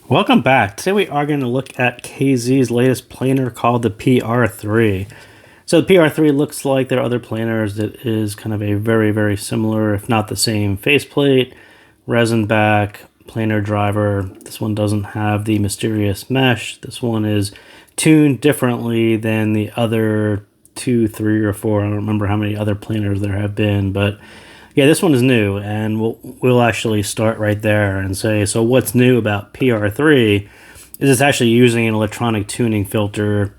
Welcome back. Today we are going to look at KZ's latest planer called the PR3. So the PR3 looks like their other planers. It is kind of a very, very similar, if not the same, faceplate, resin back, planer driver. This one doesn't have the mysterious mesh. This one is tuned differently than the other 2, 3, or 4. I don't remember how many other planers there have been, but yeah, this one is new, and we'll actually start right there and say, so what's new about PR3 is it's actually using an electronic tuning filter,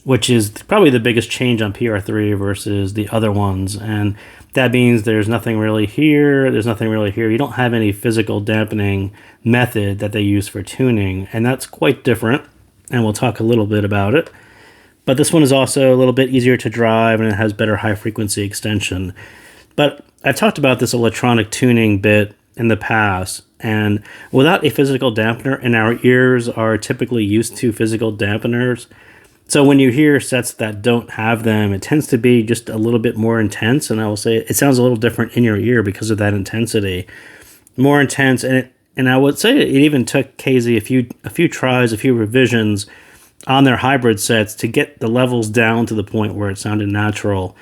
which is probably the biggest change on PR3 versus the other ones. And that means there's nothing really here, there's nothing really here. You don't have any physical dampening method that they use for tuning, and that's quite different, and we'll talk a little bit about it. But this one is also a little bit easier to drive, and it has better high-frequency extension. But I've talked about this electronic tuning bit in the past, and without a physical dampener, and our ears are typically used to physical dampeners, so when you hear sets that don't have them, it tends to be just a little bit more intense, and I will say it sounds a little different in your ear because of that intensity. More intense, and I would say it even took KZ a few tries, a few revisions on their hybrid sets to get the levels down to the point where it sounded natural.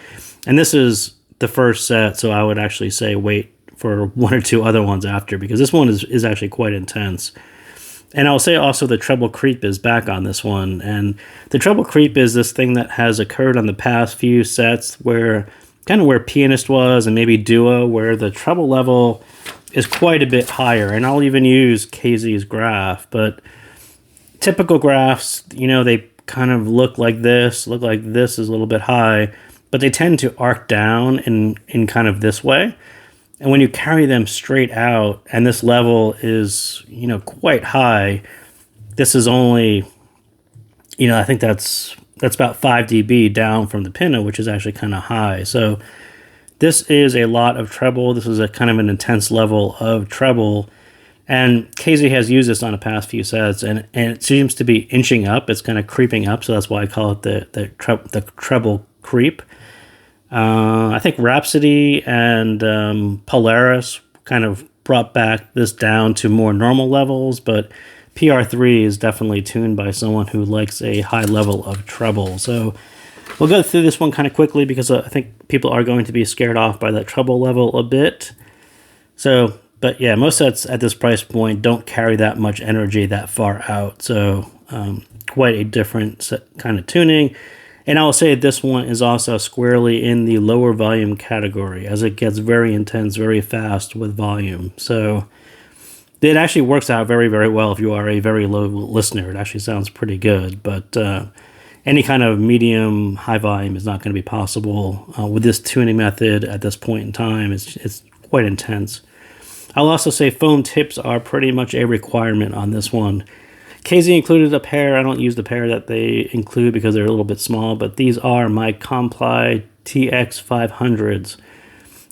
And this is the first set, so I would actually say wait for one or two other ones after, because this one is actually quite intense. And I'll say also the treble creep is back on this one, and the treble creep is this thing that has occurred on the past few sets where kind of where Pianist was and maybe Duo, where the treble level is quite a bit higher. And I'll even use KZ's graph, but typical graphs, they kind of look like this is a little bit high, but they tend to arc down in kind of this way. And when you carry them straight out, and this level is, quite high, this is only, I think that's about 5 dB down from the pinna, which is actually kind of high. So this is a lot of treble. This is a kind of an intense level of treble. And KZ has used this on the past few sets, and it seems to be inching up. It's kind of creeping up, so that's why I call it the treble creep. I think Rhapsody and Polaris kind of brought back this down to more normal levels, but PR3 is definitely tuned by someone who likes a high level of treble. So we'll go through this one kind of quickly because I think people are going to be scared off by that treble level a bit. So, but yeah, most sets at this price point don't carry that much energy that far out. So quite a different kind of tuning. And I'll say this one is also squarely in the lower volume category, as it gets very intense, very fast with volume. So it actually works out very, very well if you are a very low listener. It actually sounds pretty good, but any kind of medium, high volume is not going to be possible with this tuning method at this point in time. It's quite intense. I'll also say foam tips are pretty much a requirement on this one. KZ included a pair. I don't use the pair that they include because they're a little bit small, but these are my Comply TX500s.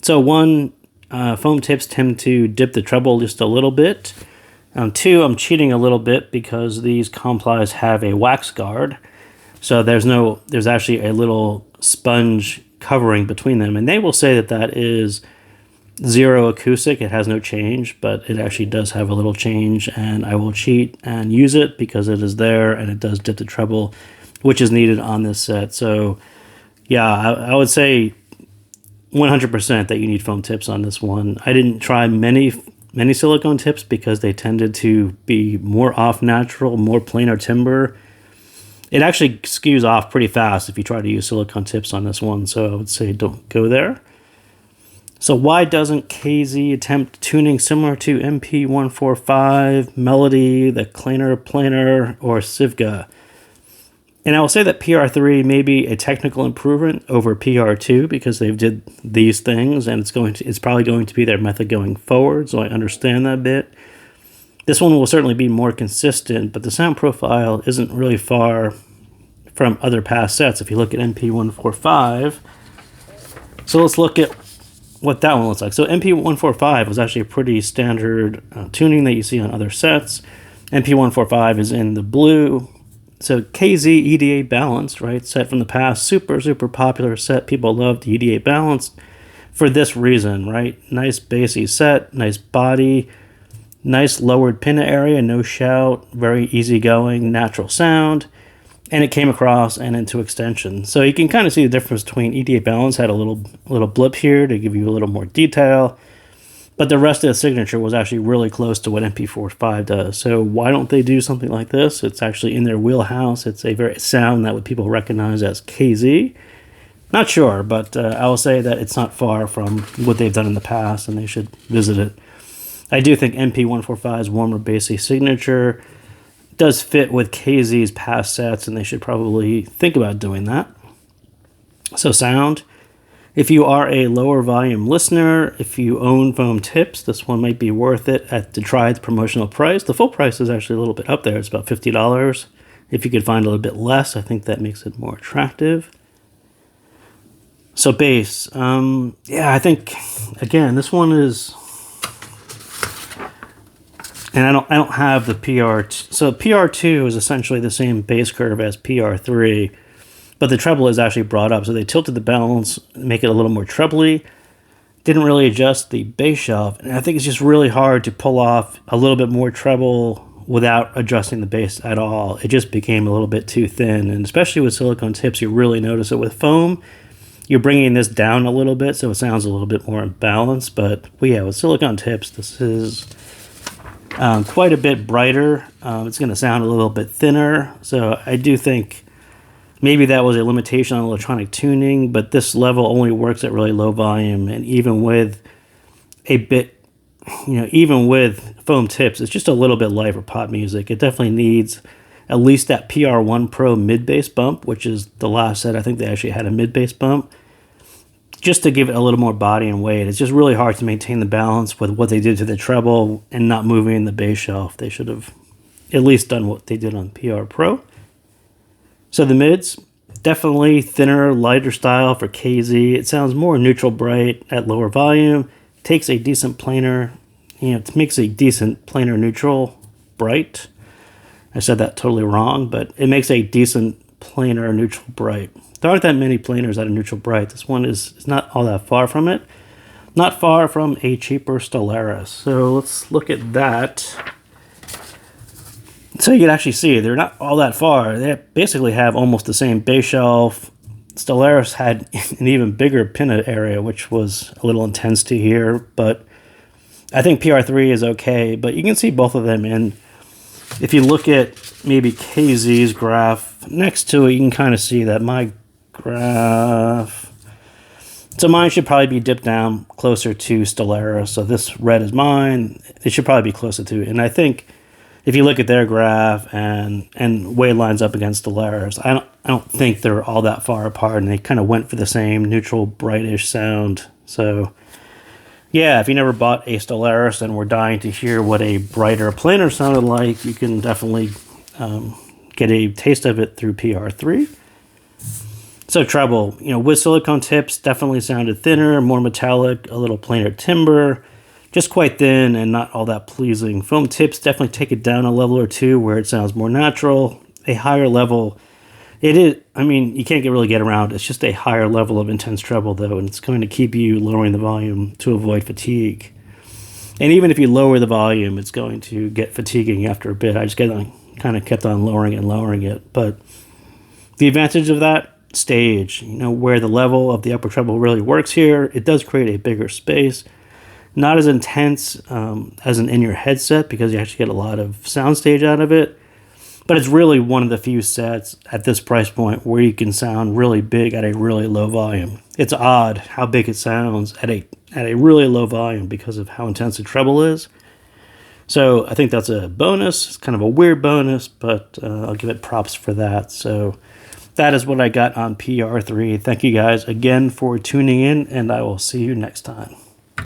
So one, foam tips tend to dip the treble just a little bit. Two, I'm cheating a little bit because these Complies have a wax guard. So there's actually a little sponge covering between them. And they will say that is zero acoustic. It has no change, but it actually does have a little change, and I will cheat and use it because it is there and it does dip the treble, which is needed on this set. So yeah, I would say 100% that you need foam tips on this one. I didn't try many silicone tips because they tended to be more off natural, more planar timber. It actually skews off pretty fast if you try to use silicone tips on this one, so I would say don't go there. So why doesn't KZ attempt tuning similar to MP145, Melody, the Kleiner Planer, or Sivka? And I will say that PR3 may be a technical improvement over PR2 because they've did these things, and it's probably going to be their method going forward, so I understand that bit. This one will certainly be more consistent, but the sound profile isn't really far from other past sets if you look at MP145. So let's look at what that one looks like. So MP145 was actually a pretty standard tuning that you see on other sets. MP145 is in the blue. So KZ EDA balanced, right? Set from the past, super, super popular set. People loved EDA balanced for this reason, right? Nice bassy set, nice body, Nice lowered pin area, no shout, very easygoing, natural sound. And it came across and into extension. So you can kind of see the difference between EDA Balance had a little blip here to give you a little more detail. But the rest of the signature was actually really close to what MP45 does. So why don't they do something like this? It's actually in their wheelhouse. It's a very sound that would people recognize as KZ. Not sure, but I will say that it's not far from what they've done in the past, and they should visit it. I do think MP145's warmer bassy signature does fit with KZ's past sets, and they should probably think about doing that. So sound. If you are a lower volume listener, if you own foam tips, this one might be worth it to try the promotional price. The full price is actually a little bit up there. It's about $50. If you could find a little bit less, I think that makes it more attractive. So bass. Yeah, I think, again, this one is... And I don't have the PR... So PR2 is essentially the same bass curve as PR3. But the treble is actually brought up, so they tilted the balance, make it a little more trebly. Didn't really adjust the bass shelf, and I think it's just really hard to pull off a little bit more treble without adjusting the bass at all. It just became a little bit too thin, and especially with silicone tips, you really notice it. With foam, you're bringing this down a little bit, so it sounds a little bit more in balance. But yeah, with silicone tips, this is quite a bit brighter. It's going to sound a little bit thinner, so I do think maybe that was a limitation on electronic tuning, but this level only works at really low volume, and even with a bit, even with foam tips, it's just a little bit light for pop music. It definitely needs at least that PR1 Pro mid-bass bump, which is the last set I think they actually had a mid-bass bump, just to give it a little more body and weight. It's just really hard to maintain the balance with what they did to the treble and not moving the bass shelf. They should have at least done what they did on PR Pro. So the mids, definitely thinner, lighter style for KZ. It sounds more neutral bright at lower volume. Takes a decent planar, it makes a decent planar neutral bright. I said that totally wrong, but it makes a decent planar neutral bright. There aren't that many planars that are neutral bright. This one is not all that far from it. Not far from a cheaper Stellaris. So let's look at that. So you can actually see they're not all that far. They basically have almost the same bass shelf. Stellaris had an even bigger pin area, which was a little intense to hear, but I think PR3 is okay, but you can see both of them. And if you look at maybe KZ's graph next to it, you can kind of see that my graph... So mine should probably be dipped down closer to Stellaris. So this red is mine. It should probably be closer to it. And I think if you look at their graph and way it lines up against Stellaris, I don't think they're all that far apart, and they kind of went for the same neutral, brightish sound. So yeah, if you never bought a Stellaris and were dying to hear what a brighter planar sounded like, you can definitely get a taste of it through PR3. So treble, with silicone tips, definitely sounded thinner, more metallic, a little planar timbre. Just quite thin and not all that pleasing. Foam tips definitely take it down a level or two where it sounds more natural. A higher level, it is, you can't really get around. It's just a higher level of intense treble though, and it's going to keep you lowering the volume to avoid fatigue. And even if you lower the volume, it's going to get fatiguing after a bit. I just kind of kept on lowering and lowering it. But the advantage of that stage, where the level of the upper treble really works here, it does create a bigger space. Not as intense as an in-ear headset because you actually get a lot of soundstage out of it. But it's really one of the few sets at this price point where you can sound really big at a really low volume. It's odd how big it sounds at a really low volume because of how intense the treble is. So I think that's a bonus. It's kind of a weird bonus, but I'll give it props for that. So that is what I got on PR3. Thank you guys again for tuning in, and I will see you next time.